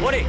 పోనీ.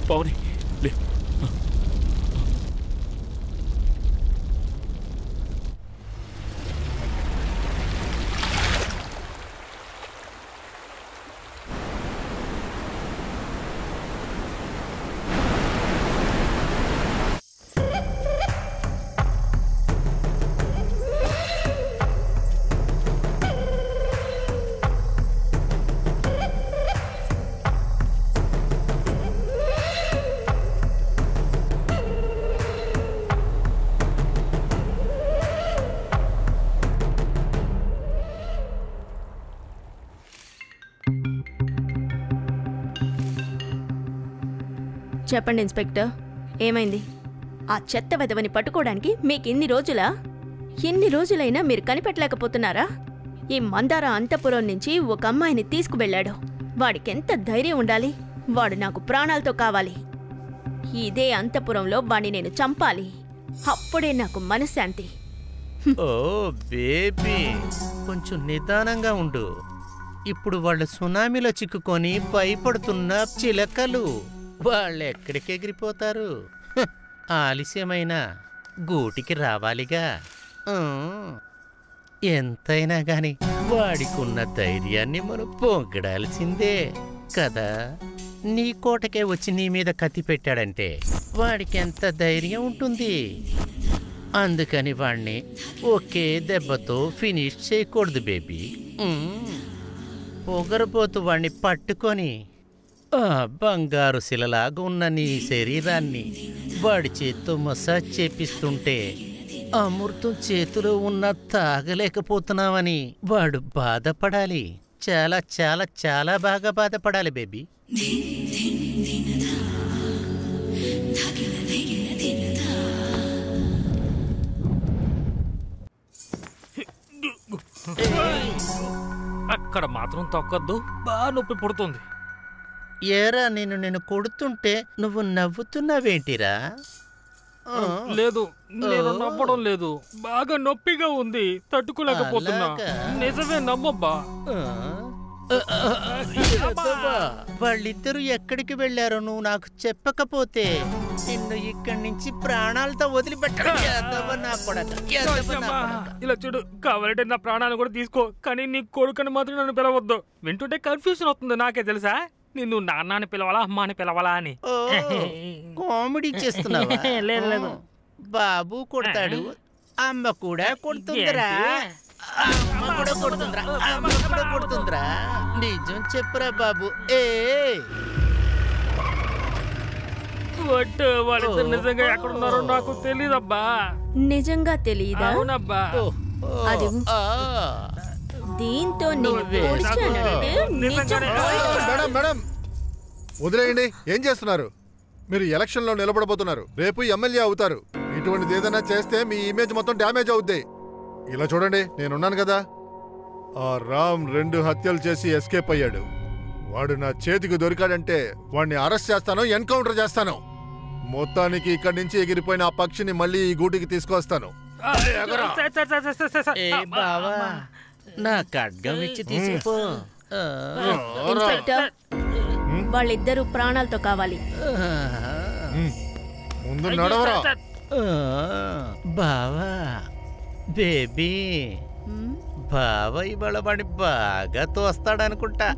పావని లే. చెప్పండి ఇన్స్పెక్టర్, ఏమైంది? ఆ చెత్త వెధవని పట్టుకోవడానికి మీకు ఎన్ని రోజులైనా మీరు కనిపెట్టలేకపోతున్నారా? ఈ మందార అంతఃపురం నుంచి ఒక అమ్మాయిని తీసుకువెళ్ళాడు. వాడికెంత ధైర్యం ఉండాలి? వాడు నాకు ప్రాణాలతో కావాలి. ఇదే అంతఃపురంలో వాణ్ణి నేను చంపాలి. అప్పుడే నాకు మనశ్శాంతి. ఓ బేబీ, కొంచెం నిదానంగా ఉండు. ఇప్పుడు వాళ్ళ సునామీలో చిక్కుకొని భయపడుతున్న చిలకలు. వాళ్ళెక్కడికి ఎగిరిపోతారు? ఆలస్యమైనా గూటికి రావాలిగా. ఎంతైనా గాని వాడికున్న ధైర్యాన్ని మనం పొంగడాల్సిందే కదా. నీ కోటకే వచ్చి నీ మీద కత్తి పెట్టాడంటే వాడికి ఎంత ధైర్యం ఉంటుంది. అందుకని వాణ్ణి ఒకే దెబ్బతో ఫినిష్ చేయకూడదు బేబీ. పొగరబోతు వాణ్ణి పట్టుకొని ఆ బంగారు శిలలాగా ఉన్న నీ శరీరాన్ని వాడి చేత్తో మసాజ్ చేపిస్తుంటే అమృతం చేతిలో ఉన్న తాగలేకపోతున్నావని వాడు బాధపడాలి. చాలా చాలా చాలా బాగా బాధపడాలి బేబీ. అక్కడ మాత్రం తొక్కద్దు, బాగా నొప్పి పుడుతుంది. ఏరా, నేను కొడుతుంటే నువ్వు నవ్వుతున్నావేంటిరా? లేదు, నేను నమ్మడం లేదు. బాగా నొప్పిగా ఉంది, తట్టుకోలేకపోతున్నా. నిజమే, నమ్మబ్బా. వాళ్ళిద్దరూ ఎక్కడికి వెళ్ళారో నువ్వు నాకు చెప్పకపోతే నిన్ను ఇక్కడి నుంచి ప్రాణాలతో వదిలిపెట్టడం. ఇలా చూడు, కావాలంటే నా ప్రాణాలు కూడా తీసుకో, కానీ నీ కొడుకుని మాత్రం నన్ను పిలవద్దు. వింటుంటే కన్ఫ్యూజన్ అవుతుంది. నాకే తెలుసా నిన్ను నాన్నని పిలవాలా అమ్మాని పిలవాలా అని. కామెడీ చేస్తున్నావా? లేదు లేదు, బాబు కొడతాడు, అమ్మ కూడా కొడుతుందిరా. అమ్మ కూడా కొడుతుందిరా, అమ్మ కూడా కొడుతుందిరా. నిజం చెప్పురా బాబు. వాళ్ళిద్దరు నిజంగా ఎక్కడున్నారో నాకు తెలీదబ్బా. నిజంగా తెలీదా? అవునబ్బా. అది దీంతో మేడం వదిలేయండి. ఏం చేస్తున్నారు మీరు? ఎలక్షన్లో నిలబడబోతున్నారు, రేపు ఎమ్మెల్యే అవుతారు. ఇటువంటిది ఏదైనా చేస్తే మీ ఇమేజ్ మొత్తం డ్యామేజ్ అవుద్ది. ఇలా చూడండి, నేనున్నాను కదా. ఆ రామ్ 2 హత్యలు చేసి ఎస్కేప్ అయ్యాడు. వాడు నా చేతికి దొరికాడంటే వాడిని అరెస్ట్ చేస్తాను, ఎన్కౌంటర్ చేస్తాను. మొత్తానికి ఇక్కడి నుంచి ఎగిరిపోయిన ఆ పక్షిని మళ్ళీ ఈ గూటికి తీసుకొస్తాను. నా ఖడ్గం ఇచ్చి తీసిపో. ఇన్స్పెక్టర్, వాళ్ళిద్దరూ ప్రాణాలతో కావాలి. ముందు నడవరా. బావా, బేబీ, బావ ఇవాళ వాడిని బాగా తోస్తాడనుకుంటా.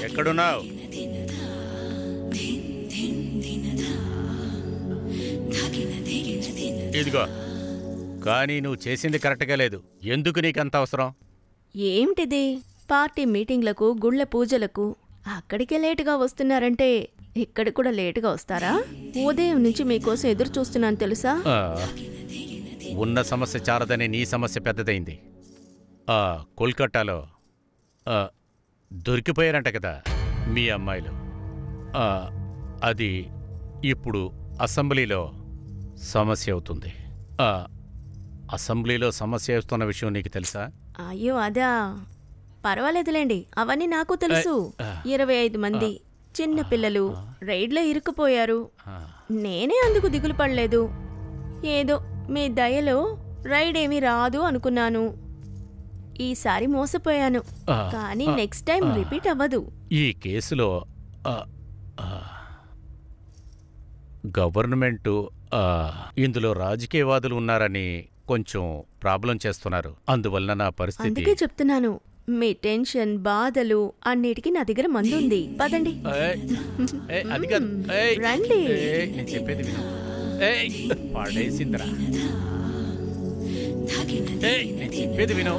ఎక్కడున్నావు? ఇదిగో, కానీ నువ్వు చేసింది కరెక్ట్గా లేదు. ఎందుకు నీకంత అవసరం? ఏమిటిది? పార్టీ మీటింగ్లకు, గుళ్ళ పూజలకు అక్కడికే లేటుగా వస్తున్నారంటే ఇక్కడ కూడా లేటుగా వస్తారా? ఉదయం నుంచి మీకోసం ఎదురు చూస్తున్నాను తెలుసా? ఉన్న సమస్య చారదని నీ సమస్య పెద్దదైంది. కోల్కతాలో దొరికిపోయారంట కదా మీ అమ్మాయిలు. అది ఇప్పుడు అసెంబ్లీలో సమస్య అవుతుంది. అసెంబ్లీలో సమస్య అవుతున్న విషయం నీకు తెలుసా? అయ్యో అదా, పర్వాలేదులేండి, అవన్నీ నాకు తెలుసు. 25 మంది చిన్న పిల్లలు రైడ్లో ఇరుక్కుపోయారు. నేనే అందుకు దిగులు పడలేదు. ఏదో మీ దయలో రైడ్ ఏమీ రాదు అనుకున్నాను. ఈసారి మోసపోయాను, కానీ నెక్స్ట్ టైం రిపీట్ అవ్వదు. ఈ కేసులో గవర్నమెంటు ఇందులో రాజకీయవాదులు ఉన్నారని కొంచెం ప్రాబ్లం చేస్తున్నారు. అందువల్ల నా పరిస్థితి. అందుకే చెప్తున్నాను, మీ టెన్షన్, బాధలు అన్నిటికీ నా దగ్గర మందుంది. పదండి. రండి. నేను చెప్పేది విను. పడేసిందిరా. నేను చెప్పేది విను.